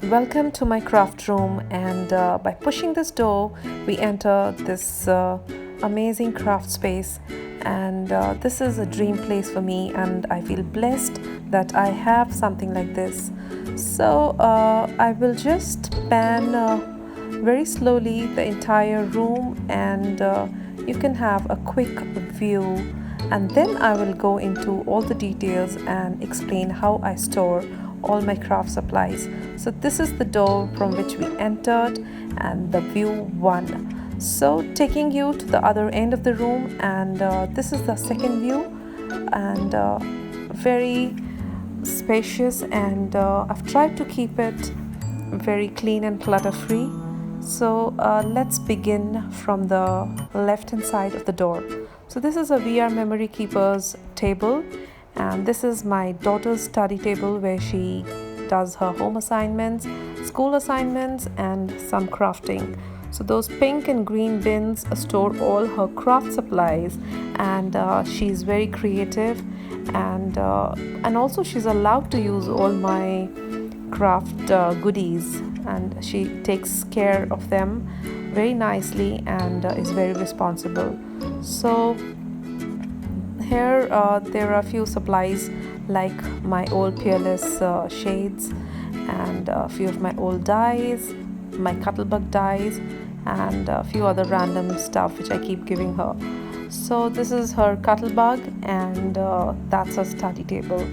Welcome to my craft room, and by pushing this door we enter this amazing craft space, and this is a dream place for me, and I feel blessed that I have something like this. So I will just pan very slowly the entire room, and you can have a quick view, and then I will go into all the details and explain how I store all my craft supplies. So this is the door from which we entered and the view one. So taking you to the other end of the room, and this is the second view, and very spacious, and I've tried to keep it very clean and clutter free. So let's begin from the left hand side of the door. So this is a VR memory keepers table, and this is my daughter's study table where she does her home assignments, school assignments, and some crafting. So those pink and green bins store all her craft supplies, and she's very creative, and also she's allowed to use all my craft goodies, and she takes care of them very nicely and is very responsible. So here there are a few supplies like my old peerless shades, and a few of my old dyes, my cuttlebug dyes, and a few other random stuff which I keep giving her. So this is her cuttlebug, and that's her study table.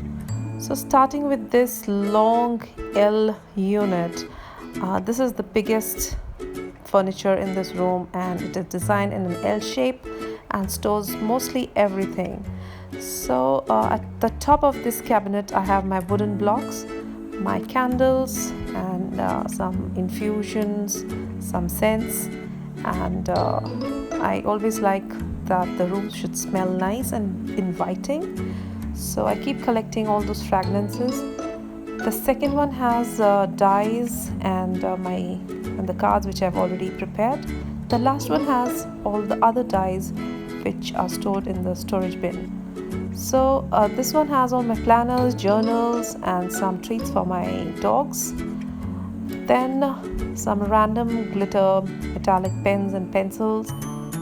So starting with this long L unit, this is the biggest furniture in this room, and it is designed in an L shape and stores mostly everything. So at the top of this cabinet I have my wooden blocks, my candles, and some infusions, some scents, and I always like that the room should smell nice and inviting, so I keep collecting all those fragrances. The second one has dyes and the cards which I've already prepared. The last one has all the other dyes which are stored in the storage bin. So this one has all my planners, journals, and some treats for my dogs. Then some random glitter metallic pens and pencils.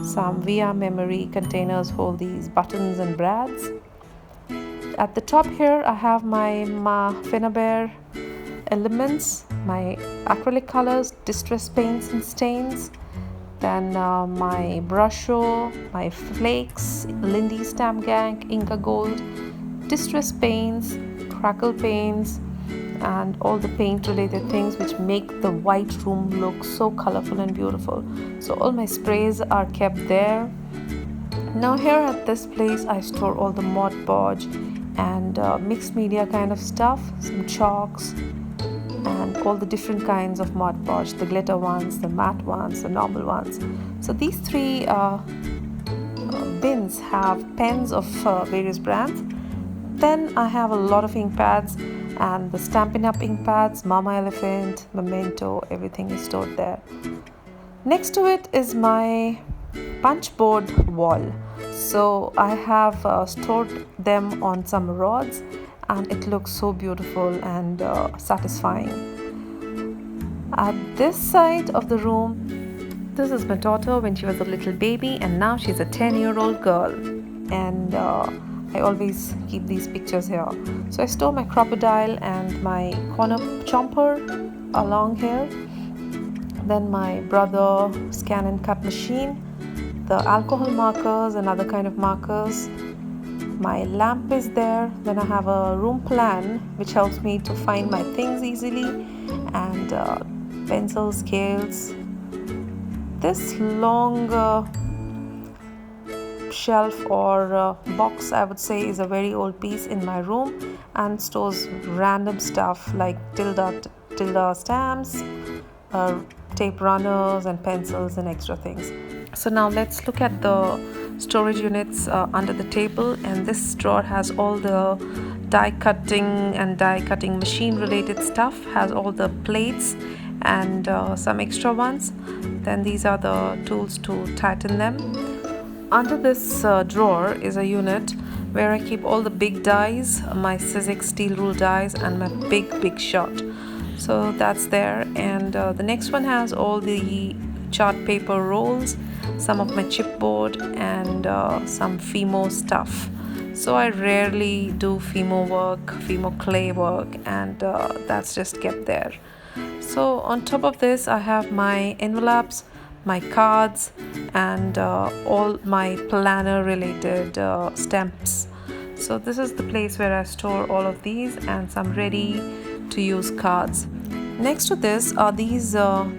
Some VR memory containers hold these buttons and brads. At the top here I have my Finnabair elements, my acrylic colors, distress paints and stains, then my brusho, my flakes, Lindy Stamp Gang, Inca Gold, distress paints, crackle paints, and all the paint related things which make the white room look so colorful and beautiful. So all my sprays are kept there. Now here at this place I store all the Mod Podge and mixed media kind of stuff, some chalks, and all the different kinds of Mod Podge, the glitter ones, the matte ones, the normal ones. So these three bins have pens of various brands. Then I have a lot of ink pads, and the Stampin' Up! Ink pads, Mama Elephant, Memento, everything is stored there. Next to it is my punch board wall. So I have stored them on some rods, and it looks so beautiful and satisfying. At this side of the room, this is my daughter when she was a little baby, and now she's a 10-year-old girl, and I always keep these pictures here. So I store my crocodile and my corner chomper along here, then my brother scan and cut machine, the alcohol markers and other kind of markers. My lamp is there. Then I have a room plan which helps me to find my things easily, and pencils, scales. This long shelf or box, I would say, is a very old piece in my room and stores random stuff like tilde stamps, tape runners, and pencils, and extra things. So now let's look at the storage units under the table, and this drawer has all the die cutting machine related stuff, has all the plates and some extra ones. Then these are the tools to tighten them. Under this drawer is a unit where I keep all the big dies, my Sizzix steel rule dies, and my big shot. So that's there. And the next one has all the chart paper rolls, some of my chipboard, and some Fimo stuff. So I rarely do Fimo work, Fimo clay work, and that's just kept there. So on top of this, I have my envelopes, my cards, and all my planner related stamps. So this is the place where I store all of these and some ready to use cards. Next to this are these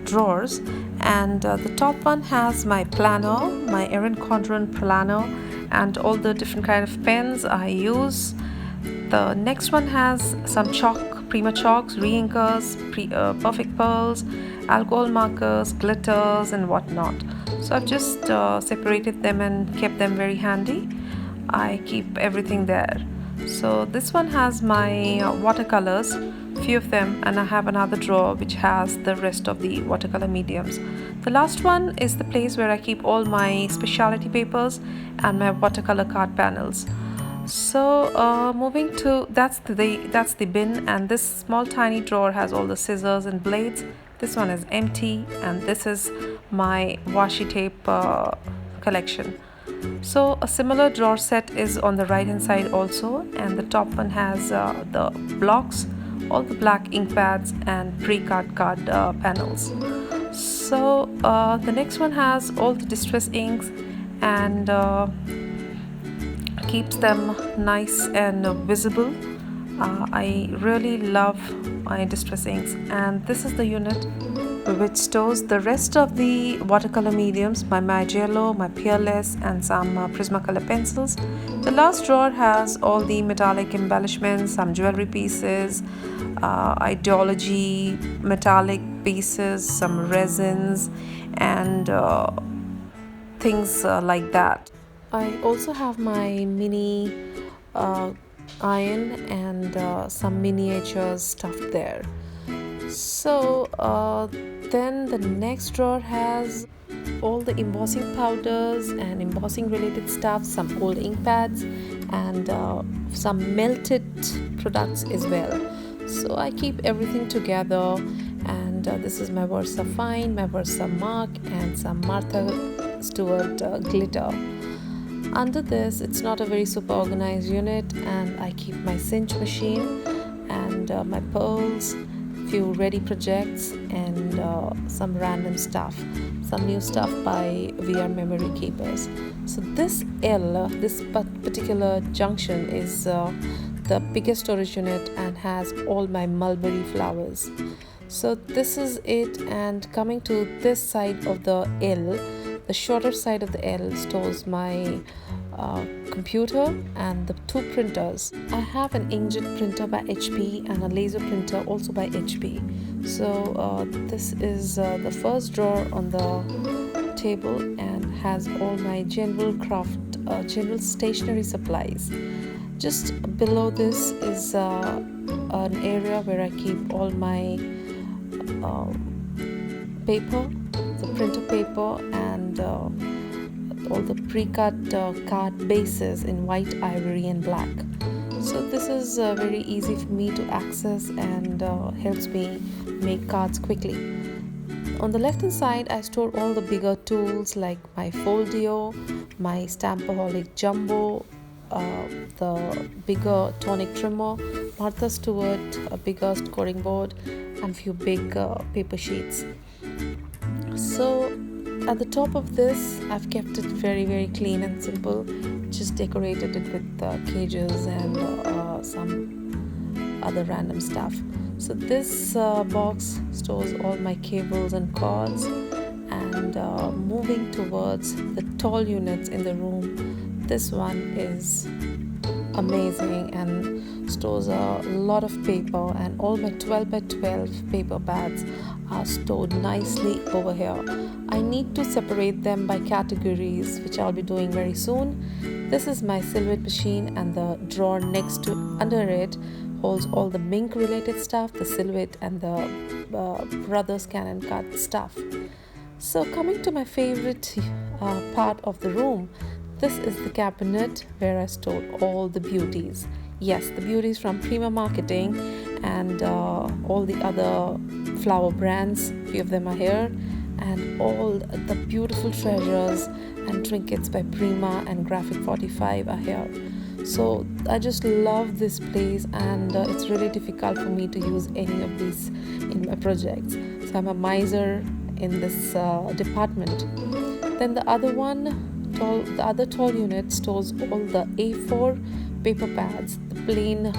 drawers, and the top one has my planner, my Erin Condren planner, and all the different kind of pens I use. The next one has some chalk, Prima chalks, re-inkers, perfect pearls, alcohol markers, glitters, and whatnot. So I've just separated them and kept them very handy. I keep everything there. So this one has my watercolors, few of them, and I have another drawer which has the rest of the watercolor mediums. The last one is the place where I keep all my specialty papers and my watercolor card panels. So moving to that's the bin, and this small tiny drawer has all the scissors and blades. This one is empty, and this is my washi tape collection. So a similar drawer set is on the right hand side also, and the top one has the blocks, all the black ink pads, and pre-cut card panels. So the next one has all the distress inks and keeps them nice and visible. I really love my distress inks, and this is the unit which stores the rest of the watercolor mediums, my Maggiello, my Peerless, and some Prismacolor pencils. The last drawer has all the metallic embellishments, some jewelry pieces, ideology metallic pieces, some resins, and things like that. I also have my mini iron and some miniatures stuffed there. So then the next drawer has all the embossing powders and embossing related stuff, some old ink pads, and some melted products as well. So I keep everything together, and this is my Versa Fine, my Versa Mark, and some Martha Stewart glitter. Under this, it's not a very super organized unit, and I keep my cinch machine and my pearls, few ready projects, and some random stuff, some new stuff by VR Memory Keepers. So this L, this particular junction is the biggest storage unit and has all my mulberry flowers. So this is it, and coming to this side of the L, the shorter side of the L stores my computer and the two printers. I have an inkjet printer by HP and a laser printer also by HP. So this is the first drawer on the table and has all my general craft, general stationery supplies. Just below this is an area where I keep all my paper, the printer paper, and all the pre-cut card bases in white, ivory, and black. So this is very easy for me to access and helps me make cards quickly. On the left hand side, I store all the bigger tools like my Foldio, my Stampaholic Jumbo, the bigger tonic trimmer, Martha Stewart, a bigger scoring board, and few big paper sheets. So at the top of this, I've kept it very clean and simple. Just decorated it with cages and some other random stuff. So this box stores all my cables and cords. And moving towards the tall units in the room, this one is amazing and stores a lot of paper, and all my 12 by 12 paper pads are stored nicely over here. I need to separate them by categories, which I'll be doing very soon. This is my silhouette machine, and the drawer next to under it holds all the Mink related stuff, the silhouette, and the Brother Scan and Cut stuff. So coming to my favorite part of the room, this is the cabinet where I store all the beauties. Yes, the beauties from Prima Marketing, and all the other flower brands, few of them are here, and all the beautiful treasures and trinkets by Prima and Graphic 45 are here. So I just love this place, and it's really difficult for me to use any of these in my projects. So I'm a miser in this department. Then the other tall unit stores all the A4 paper pads, the plain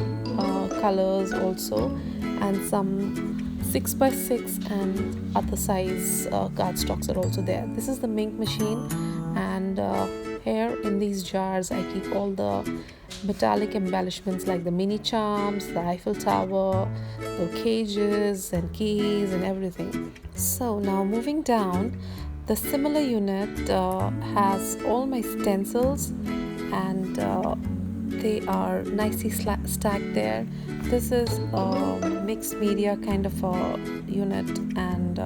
colors also, and some 6x6 and other size cardstocks are also there. This is the Mink machine, and here in these jars I keep all the metallic embellishments like the mini charms, the Eiffel Tower, the cages and keys and everything. So now moving down, the similar unit has all my stencils, and they are nicely stacked there. This is a mixed media kind of a unit, and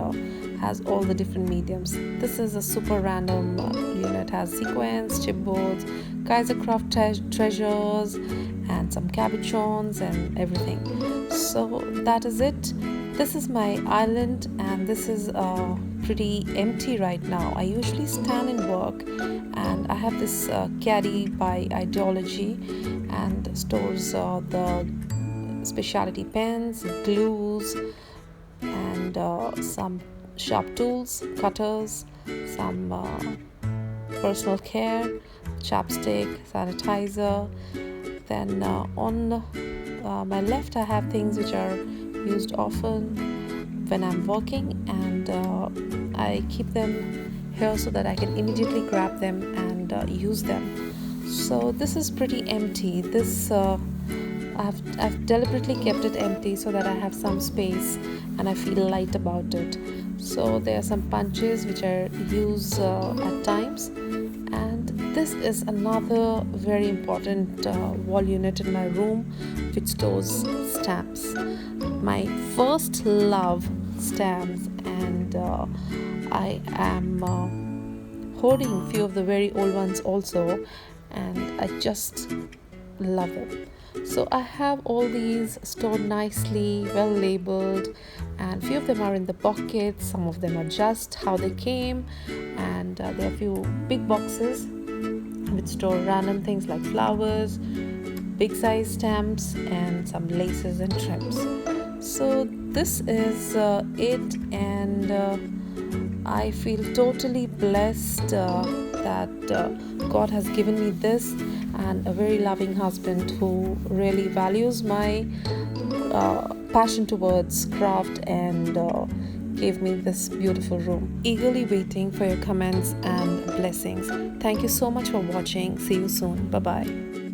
has all the different mediums. This is a super random unit, has sequins, chipboards, Kaisercraft treasures, and some cabochons and everything. So that is it. This is my island, and this is pretty empty right now. I usually stand and work, and I have this caddy by Ideology, and stores the specialty pens, glues, and some sharp tools, cutters, some personal care, chapstick, sanitizer. Then on my left I have things which are used often when I'm working, and I keep them here so that I can immediately grab them and use them. So this is pretty empty. This I've deliberately kept it empty so that I have some space and I feel light about it. So there are some punches which I use at times, and this is another very important wall unit in my room which stores stamps. My first love, stamps, and I am hoarding few of the very old ones also, and I just love it. So I have all these stored nicely, well labeled, and few of them are in the pockets, some of them are just how they came, and there are a few big boxes which store random things like flowers, big size stamps, and some laces and trims. So this is it, and I feel totally blessed that God has given me this, and a very loving husband who really values my passion towards craft, and gave me this beautiful room. Eagerly waiting for your comments and blessings. Thank you so much for watching. See you soon. Bye bye.